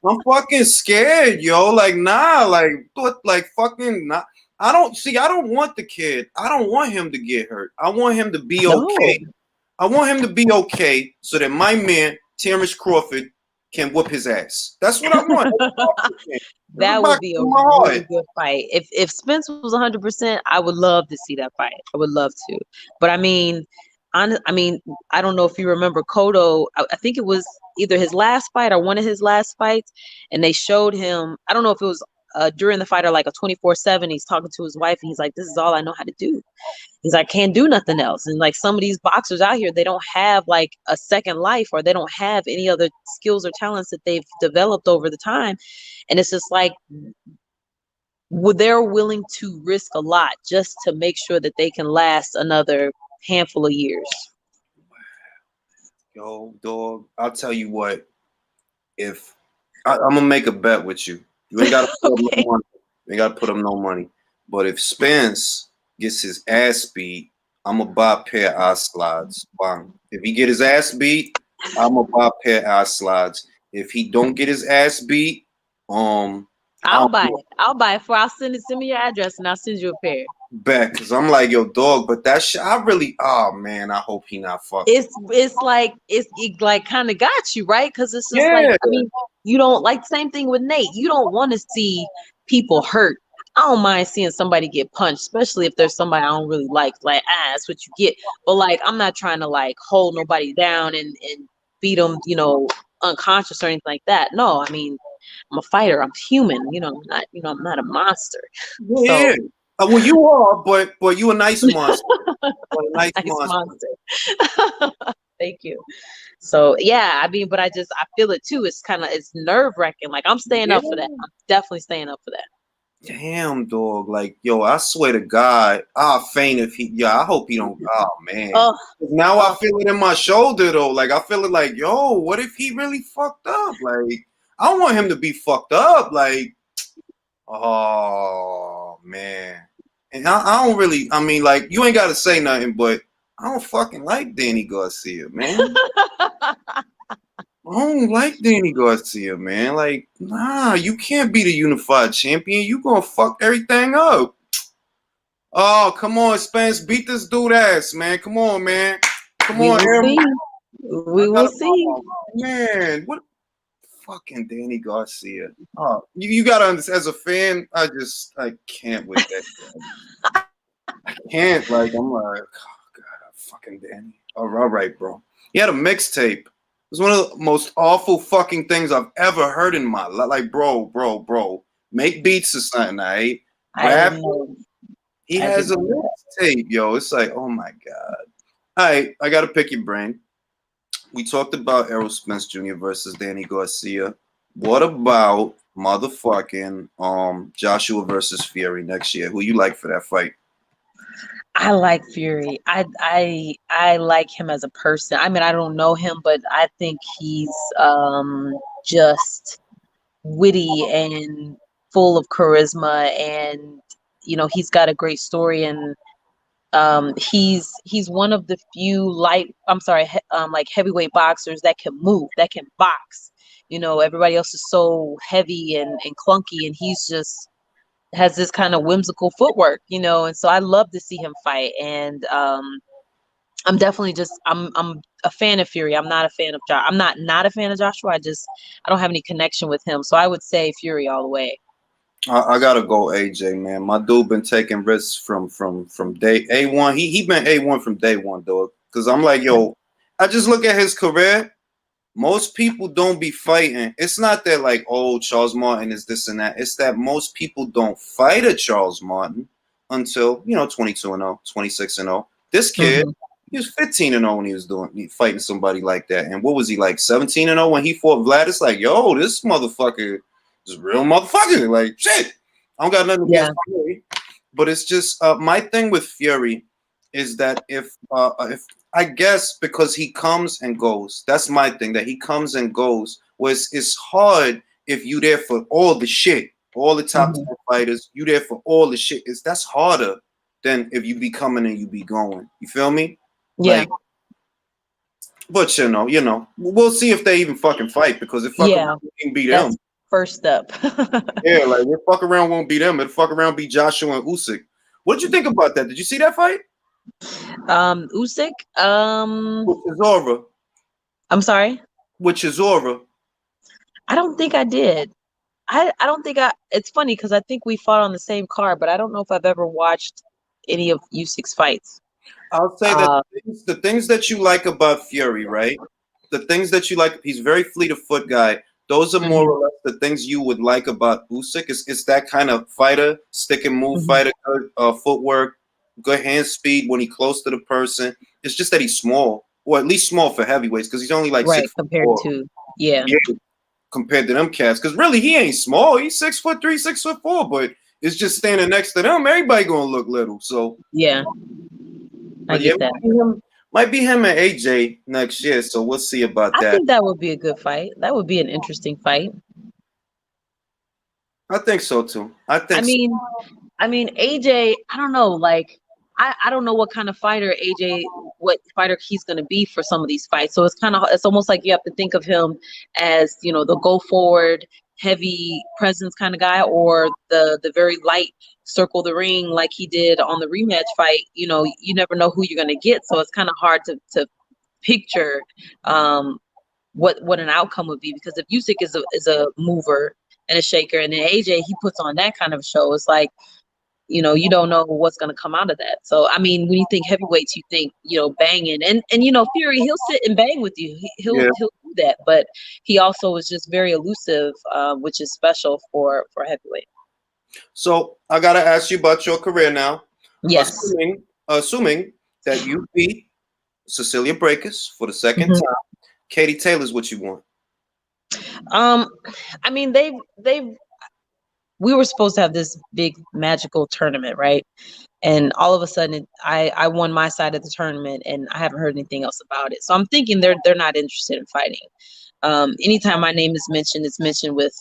I'm fucking scared, yo. Like, nah, like fucking nah. I don't want the kid. I don't want him to get hurt. I want him to be okay. No. I want him to be okay so that my man, Terrence Crawford, can whoop his ass. That's what I want. That would be a really good fight. If Spence was 100%, I would love to see that fight. I would love to. But I mean, I don't know if you remember Cotto. I think it was either his last fight or one of his last fights, and they showed him. I don't know if it was during the fight or like a 24/7. He's talking to his wife, and he's like, "This is all I know how to do." He's like, can't do nothing else. And like some of these boxers out here, they don't have like a second life, or they don't have any other skills or talents that they've developed over the time. And it's just like, they're willing to risk a lot just to make sure that they can last another handful of years. Yo, dog, I'll tell you what. If I'm gonna make a bet with you, you ain't gotta put up no money. You ain't gotta put up no money. But if Spence gets his ass beat, I'm gonna buy a pair of eye slides. Bang. If he get his ass beat, I'm gonna buy a pair of eye slides. If he don't get his ass beat, I'll buy it. I'll send me your address and I'll send you a pair. Back, because I'm like, yo, dog, but that shit, oh man, I hope he not fucking. It's like kind of got you, right? Because it's just like, I mean, you don't like, same thing with Nate. You don't want to see people hurt. I don't mind seeing somebody get punched, especially if there's somebody I don't really like. Like, that's what you get. But like, I'm not trying to like hold nobody down and beat them, unconscious or anything like that. No, I mean, I'm a fighter. I'm human. I'm not a monster. Yeah. So, well, you are, but you a nice monster. A nice monster. Thank you. So yeah, I mean, but I feel it too. It's nerve wracking. Like, I'm staying up for that. I'm definitely staying up for that. Damn, dog. Like, yo, I swear to God, I'll faint if I hope he don't. Oh man. Now I feel it in my shoulder though. Like, I feel it like, yo, what if he really fucked up? Like, I don't want him to be fucked up. Like, oh man. And I don't really. I mean, like, you ain't got to say nothing, but I don't fucking like Danny Garcia, man. I don't like Danny Garcia, man. Like, nah, you can't be the unified champion. You gonna fuck everything up. Oh, come on, Spence, beat this dude ass, man. Come on, man. Come We on, will Aaron. see. I We will gotta, see. oh, man, what fucking Danny Garcia? Oh, you gotta understand. As a fan, I can't with that. I can't. Like, I'm like, oh god, fucking Danny. All right, bro. He had a mixtape. It was one of the most awful fucking things I've ever heard in my life. Like, bro. Make beats or something, right? I Rap. didn't know. He I has didn't a know mixtape, yo. It's like, oh my god. All right, I gotta pick your brain. We talked about Errol Spence Jr. versus Danny Garcia. What about motherfucking Joshua versus Fury next year? Who you like for that fight? I like Fury. I like him as a person. I mean, I don't know him, but I think he's just witty and full of charisma, and he's got a great story, and he's one of the few like heavyweight boxers that can move, that can box. Everybody else is so heavy and clunky, and he's just has this kind of whimsical footwork, and so I love to see him fight. And I'm definitely I'm a fan of Fury. I'm not a fan of I'm not a fan of Joshua. I don't have any connection with him. So I would say Fury all the way. I gotta go AJ, man. My dude been taking risks from day A1. He been A1 from day one, dog. Cause I'm like, yo, I just look at his career. Most people don't be fighting. It's not that like, oh, Charles Martin is this and that. It's that most people don't fight a Charles Martin until 22-0, 26-0. This kid, he was 15-0 when he was fighting somebody like that. And what was he, like 17-0 when he fought Vlad? It's like, yo, this motherfucker is a real motherfucker. Like, shit. I don't got nothing against Fury. But it's just my thing with Fury is that if I guess because he comes and goes. That's my thing, that he comes and goes. It's hard if you there for all the shit, all the top 10 fighters, you there for all the shit. That's harder than if you be coming and you be going. You feel me? Yeah. Like, but we'll see if they even fucking fight, because if fuck around, we can beat them. First step. Yeah, like if fuck around won't beat them, it'll fuck around beat Joshua and Usyk. What did you think about that? Did you see that fight? Usyk. With Chisora. I'm sorry. With Chisora. I don't think I did. I don't think It's funny because I think we fought on the same card, but I don't know if I've ever watched any of Usyk's fights. I'll say that the things that you like about Fury, right? The things that you like, he's very fleet of foot guy. Those are more or less the things you would like about Usyk. It's that kind of fighter, stick and move fighter, good footwork, good hand speed when he's close to the person. It's just that he's small, or at least small for heavyweights, because he's only like 6'4". Yeah, compared to them cats. Because really, he ain't small. He's 6'3", 6'4", but it's just standing next to them. Everybody gonna look little. So yeah, I get that. Might be him and AJ next year, so we'll see about that. I think that would be a good fight. That would be an interesting fight. I think so too. I mean, AJ, I don't know. Like, I don't know what kind of fighter what fighter he's going to be for some of these fights. So it's almost like you have to think of him as, the go forward, heavy presence kind of guy, or the very light circle the ring like he did on the rematch fight. You never know who you're going to get. So it's kind of hard to picture what an outcome would be, because if Usyk is a mover and a shaker, and then AJ, he puts on that kind of show, it's like, you don't know what's going to come out of that. So, I mean, when you think heavyweights, you think, banging, and Fury, he'll sit and bang with you. He'll do that, but he also is just very elusive, which is special for heavyweight. So I got to ask you about your career now. Yes. Assuming that you beat Cecilia Brækhus for the second time, Katie Taylor's what you want. I mean, we were supposed to have this big magical tournament, right? And all of a sudden, I won my side of the tournament, and I haven't heard anything else about it. So I'm thinking they're not interested in fighting. Anytime my name is mentioned, it's mentioned with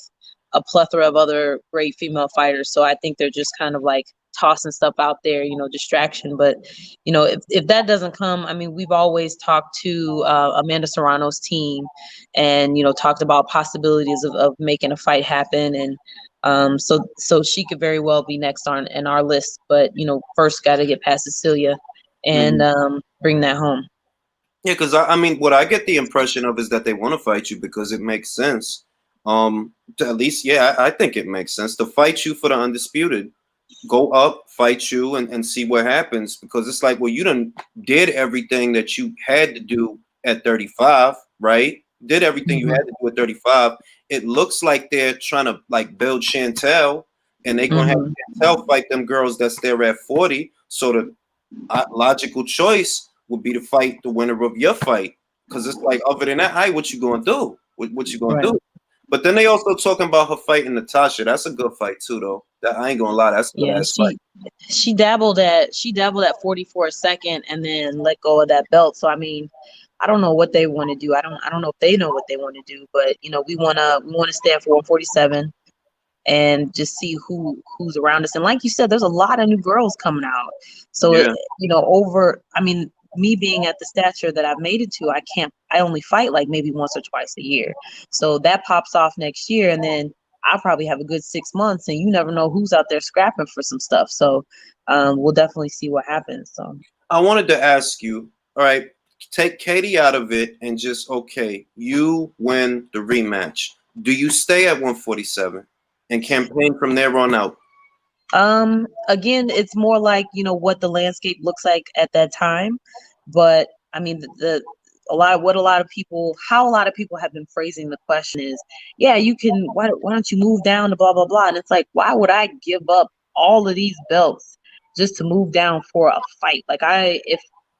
a plethora of other great female fighters. So I think they're just kind of like tossing stuff out there, distraction. But, if that doesn't come, I mean, we've always talked to Amanda Serrano's team and, talked about possibilities of making a fight happen. And so she could very well be next on in our list. But, first got to get past Cecilia and bring that home. Yeah, because I mean, what I get the impression of is that they want to fight you because it makes sense. At least, yeah, I think it makes sense to fight you for the undisputed. Go up, fight you, and see what happens. Because it's like, well, you done did everything that you had to do at 35, right? Did everything you had to do at 35. It looks like they're trying to like build Chantel, and they're gonna have Chantel fight them girls that's there at 40. So the logical choice would be to fight the winner of your fight, because it's like, other than that, hey, what you gonna do? What you gonna do? But then they also talking about her fighting Natasha. That's a good fight too, though. That I ain't gonna lie, that's a good ass fight. She dabbled at 40 for a second and then let go of that belt. So I mean, I don't know what they want to do. I don't know if they know what they want to do, but we wanna stand for 147 and just see who's around us. And like you said, there's a lot of new girls coming out. So I mean, me being at the stature that I've made it to, I only fight like maybe once or twice a year. So that pops off next year, and then I'll probably have a good 6 months, and you never know who's out there scrapping for some stuff. So we'll definitely see what happens. So I wanted to ask you, all right, take Katie out of it and just, okay, you win the rematch. Do you stay at 147 and campaign from there on out? Again, it's more like, what the landscape looks like at that time. But I mean, how a lot of people have been phrasing the question is, yeah, you can, why don't you move down to blah, blah, blah. And it's like, why would I give up all of these belts just to move down for a fight? Like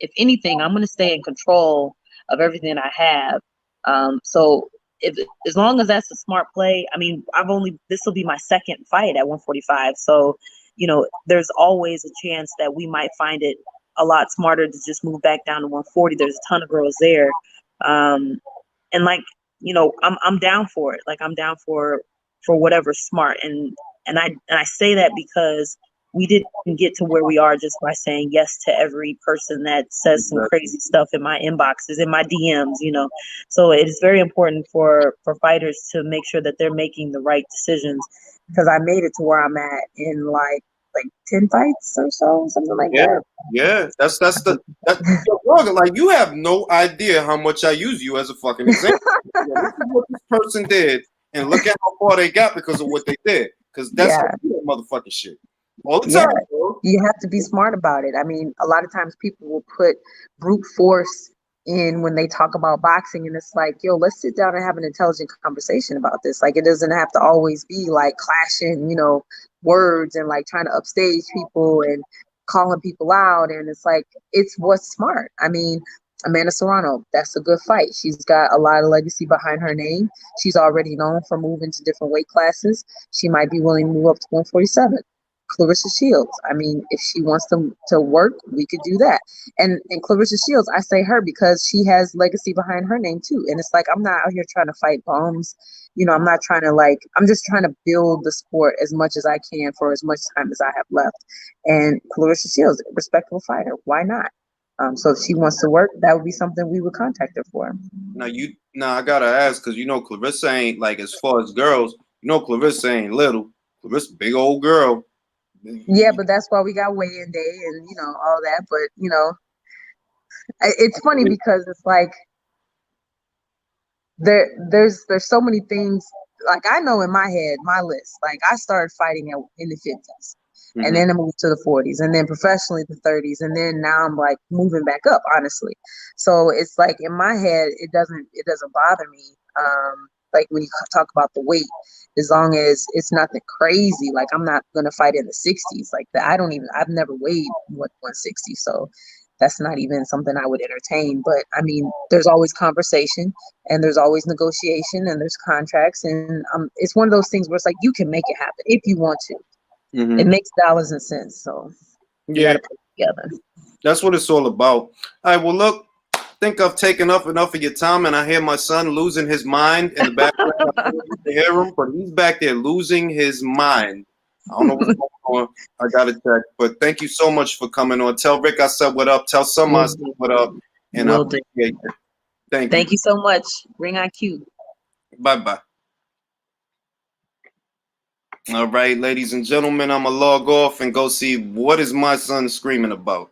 if anything, I'm going to stay in control of everything I have. So as long as that's a smart play, I mean, this will be my second fight at 145. So, there's always a chance that we might find it a lot smarter to just move back down to 140. There's a ton of girls there. And like, I'm down for it. Like I'm down for whatever's smart. And I say that because we didn't get to where we are just by saying yes to every person that says some crazy stuff in my inboxes, in my DMs, So it is very important for fighters to make sure that they're making the right decisions, because I made it to where I'm at in like 10 fights or so, something like that. Yeah, that's like, you have no idea how much I use you as a fucking example. This is what this person did, and look at how far they got because of what they did. Because that's motherfucking shit. All the time, bro. You have to be smart about it. I mean, a lot of times people will put brute force in when they talk about boxing, and it's like, yo, let's sit down and have an intelligent conversation about this. Like, it doesn't have to always be like clashing, words and like trying to upstage people and calling people out. And it's like, it's what's smart. I mean, Amanda Serrano, that's a good fight. She's got a lot of legacy behind her name. She's already known for moving to different weight classes. She might be willing to move up to 147. Clarissa Shields, I mean, if she wants to work, we could do that. And Clarissa Shields, I say her because she has legacy behind her name too. And it's like, I'm not out here trying to fight bums. I'm not trying to I'm just trying to build the sport as much as I can for as much time as I have left. And Clarissa Shields, a respectable fighter, why not? So if she wants to work, that would be something we would contact her for. Now I gotta ask, because Clarissa ain't, like, as far as girls, Clarissa ain't little. Clarissa big old girl. Yeah, but that's why we got weigh-in day and all that. But it's funny because it's like there's so many things. Like, I know in my head, my list. Like, I started fighting in the 50s, and then I moved to the 40s, and then professionally the 30s, and then now I'm like moving back up, honestly. So it's like in my head, it doesn't bother me. Like when you talk about the weight, as long as it's nothing crazy, like I'm not gonna fight in the 60s like that. I've never weighed 160, so that's not even something I would entertain. But I mean, there's always conversation, and there's always negotiation, and there's contracts, and it's one of those things where it's like you can make it happen if you want to. It makes dollars and cents, so you gotta put it together. That's what it's all about. All right, well, look, I think I've taken enough of your time, and I hear my son losing his mind in the background. I don't hear him, but he's back there losing his mind. I don't know what's going on. I got to check. But thank you so much for coming on. Tell Rick I said what up. Tell Summer I said what up. And I Will do. appreciate it. Thank you. Thank you so much. Ring IQ. Bye-bye. All right, ladies and gentlemen, I'm going to log off and go see what is my son screaming about.